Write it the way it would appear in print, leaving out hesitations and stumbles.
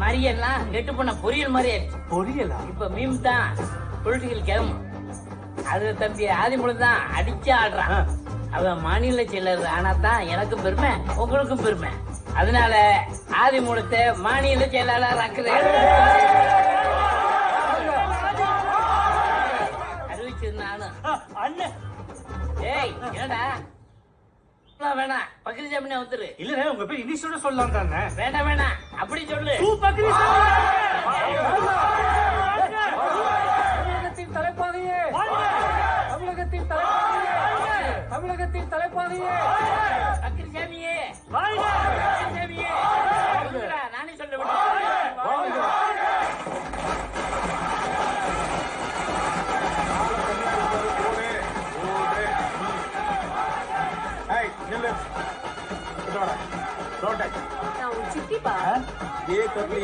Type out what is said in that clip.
மரியெல்லாம் கெட்டு போன பொரியல் மாதிரி ஆயிடுச்சு. பொரியலா? இப்ப மீம் தான் பொலிட்டிக்கல் கேம். அது தம்பி ஆதிமூலம் தான் அடிச்சு ஆடுறான். அவன் மாநில செயலர் ஆனாதான் எனக்கும் பெருமை, உங்களுக்கும் பெருமை. அதனால ஆதிமூலத்தை மாநில செயலாளர் ஆக்குறேன். அறிவிச்சது நானும். ஏய் என்னடா வேணாம், பக்ரிசாமி ஒத்துரு. இல்ல உங்க பேர் இனிஷியோட சொல்லலாம் தானே. வேண்டாம் வேணாம், அப்படி சொல்லு. தமிழகத்தின் தலைப்பாகையே, தமிழகத்தின் தலைப்பாகையே, தமிழகத்தின் தலைப்பாகையே, பக்ரிசாமியே, பக்ரிசாமியே, நானே சொல்ல விட்டேன். சித்திப்பா